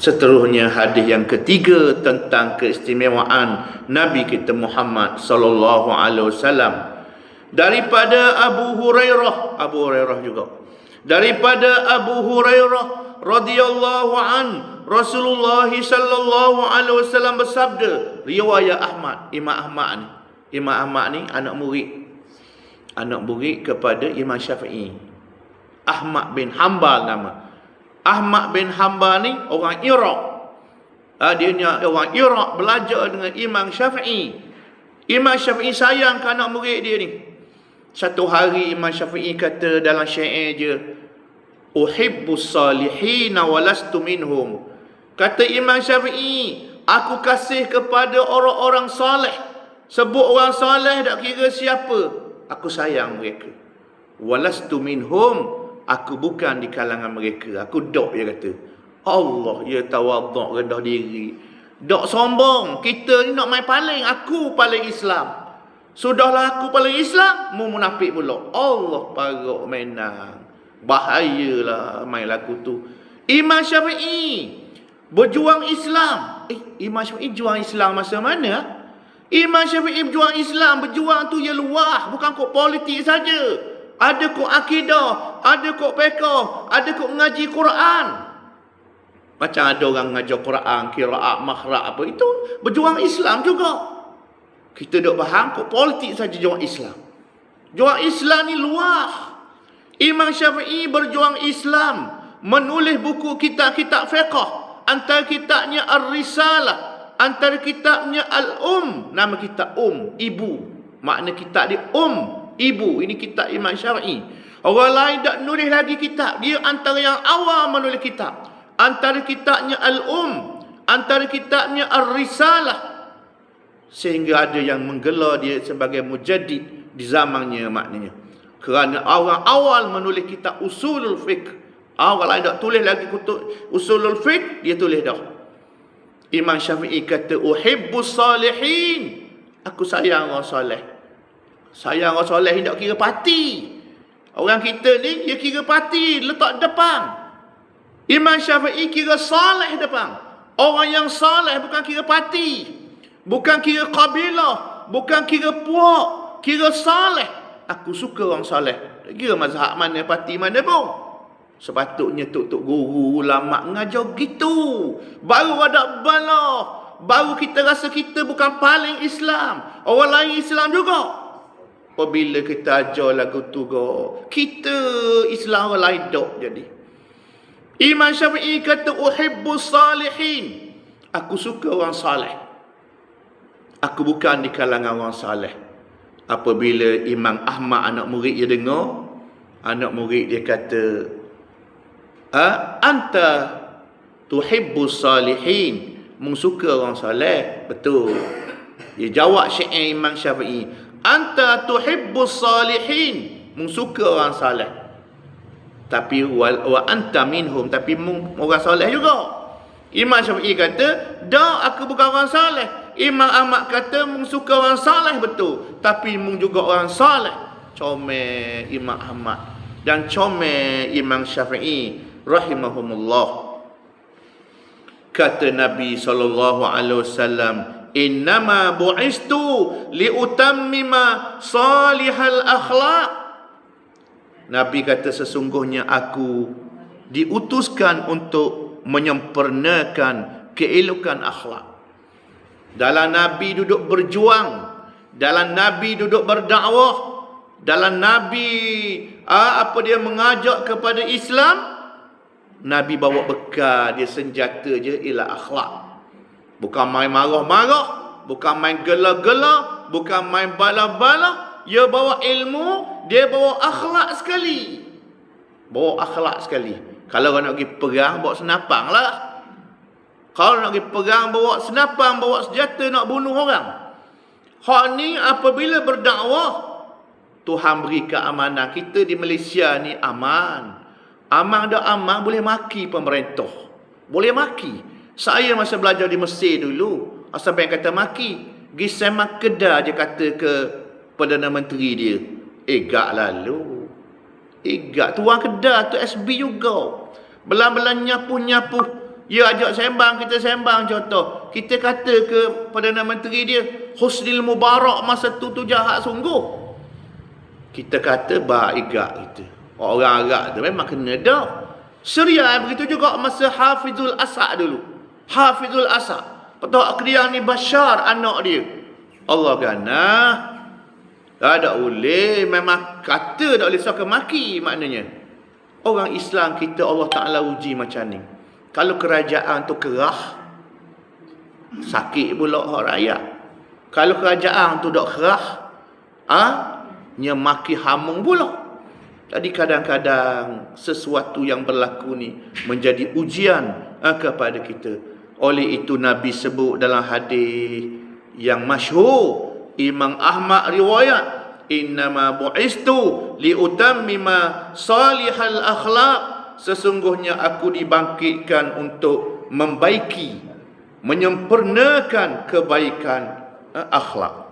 Seterusnya hadis yang ketiga tentang keistimewaan Nabi kita Muhammad sallallahu alaihi wasallam daripada Abu Hurairah juga. Daripada Abu Hurairah radhiyallahu an, Rasulullah sallallahu alaihi wasallam bersabda, riwayat Ahmad. Imam Ahmad ni anak murid kepada Imam Syafi'i. Ahmad bin Hanbal nama. Ahmad bin Hanbal ni orang Iraq. Dia ni orang Iraq belajar dengan Imam Syafi'i. Imam Syafi'i sayang ke anak murid dia ni. Satu hari Imam Syafi'i kata dalam syair dia, uhibbus salihin wa lastu minhum. Kata Imam Syafi'i, aku kasih kepada orang-orang saleh. Sebut orang saleh tak kira siapa, aku sayang mereka. Walastu minhum, aku bukan di kalangan mereka. Aku dok, dia kata. Allah, ya tawaduk, rendah diri. Dok sombong. Kita ni nak main paling. Aku paling Islam. Sudahlah aku paling Islam, mu munafik pula. Allah parok menang. Bahayalah main lagu tu. Imam Syafi'i berjuang Islam. Imam Syafi'i juang Islam masa mana? Imam Syafi'i berjuang Islam. Berjuang tu ya luah, bukan kok politik saja. Ada kok akidah, ada kok fiqh, ada kok mengaji Quran. Macam ada orang mengajar Quran, qiraat, makhraj apa, itu berjuang Islam juga. Kita dok faham kok politik saja juang Islam. Juang Islam ni luah. Imam Syafi'i berjuang Islam, menulis buku kitab-kitab fiqh. Antara kitabnya Ar-Risalah, antara kitabnya Al-Um. Nama kitab ibu. Makna kitab dia ibu. Ini kitab Imam Syafi'i. Orang lain tak nulis lagi kitab. Dia antara yang awal menulis kitab. Antara kitabnya Al-Um, antara kitabnya Ar-Risalah. Sehingga ada yang menggelar dia sebagai mujaddid di zamannya maknanya. Kerana orang awal menulis kitab Usulul Fiqh. Orang lain tak tulis lagi kutub Usulul Fiqh, dia tulis dah. Imam Syafi'i kata, uhibbus salihin. Aku sayang orang soleh. Sayang orang soleh ni tak kira parti. Orang kita ni, dia kira parti, letak depan. Imam Syafi'i kira saleh depan. Orang yang saleh bukan kira parti, bukan kira kabilah, bukan kira puak, kira saleh. Aku suka orang saleh. Tak kira mazhab mana, parti mana pun. Sepatutnya tok guru, ulama mengajar gitu. Baru ada bala. Baru kita rasa kita bukan paling Islam. Orang lain Islam juga. Apabila kita ajar lagu tu, kita Islam orang lain dok jadi. Imam Syafi'i kata, uhibbus salihin. Aku suka orang saleh. Aku bukan di kalangan orang saleh. Apabila Imam Ahmad anak murid dia dengar, anak murid dia kata, anta tuhibbus salihin. Mung suka orang saleh. Betul. Dia jawab syair Imam Syafi'i, anta tuhibbus salihin. Mung suka orang saleh. Tapi wa anta minhum, tapi mung orang saleh juga. Imam Syafi'i kata, dah aku bukan orang saleh. Imam Ahmad kata, mung suka orang saleh betul, tapi mung juga orang saleh. Comel Imam Ahmad dan comel Imam Syafi'i rahimahumullah. Kata Nabi SAW, innama bu'istu liutammima salihal akhlaq. Nabi kata, sesungguhnya aku diutuskan untuk menyempurnakan keelokan akhlak. Dalam Nabi duduk berjuang, dalam Nabi duduk berdakwah, dalam Nabi dia mengajak kepada Islam, Nabi bawa bekal dia, senjata je ialah akhlak. Bukan main marah-marah, bukan main gelar-gelar, bukan main bala-bala. Dia bawa ilmu, dia bawa akhlak sekali. Bawa akhlak sekali. Kalau nak pergi perang, bawa senapang lah. Kalau nak pergi perang, bawa senapang, bawa senjata nak bunuh orang. Hak ni apabila berdakwah, Tuhan beri keamanan. Kita di Malaysia ni aman. Aman dah aman, boleh maki pemerintah. Boleh maki. Saya masa belajar di Mesir dulu, sampai yang kata maki, pergi semak Kedah je kata ke Perdana Menteri dia. Gak lalu. Gak tuan Kedah tu SB juga. Belang-belang nyapu-nyapu. Dia ajak sembang, kita sembang. Contoh, kita kata ke Perdana Menteri dia, Husnil Mubarak masa tu jahat sungguh. Kita kata baigak kita. Orang Arab tu memang kena dah. Syria begitu juga masa Hafizul Asad dulu. Hafizul Asad. Patut dia ni Bashar anak dia. Allah kena. Tak boleh. Memang kata tak boleh suka maki maknanya. Orang Islam kita Allah Ta'ala uji macam ni. Kalau kerajaan tu kerah, sakit pula hak rakyat. Kalau kerajaan tu tak kerah, nya maki hamung pula. Jadi kadang-kadang sesuatu yang berlaku ni menjadi ujian kepada kita. Oleh itu Nabi sebut dalam hadis yang masyhur, Imam Ahmad riwayat, innama bu'istu liutammima salihal akhlaq. Sesungguhnya aku dibangkitkan untuk membaiki, menyempurnakan kebaikan akhlak.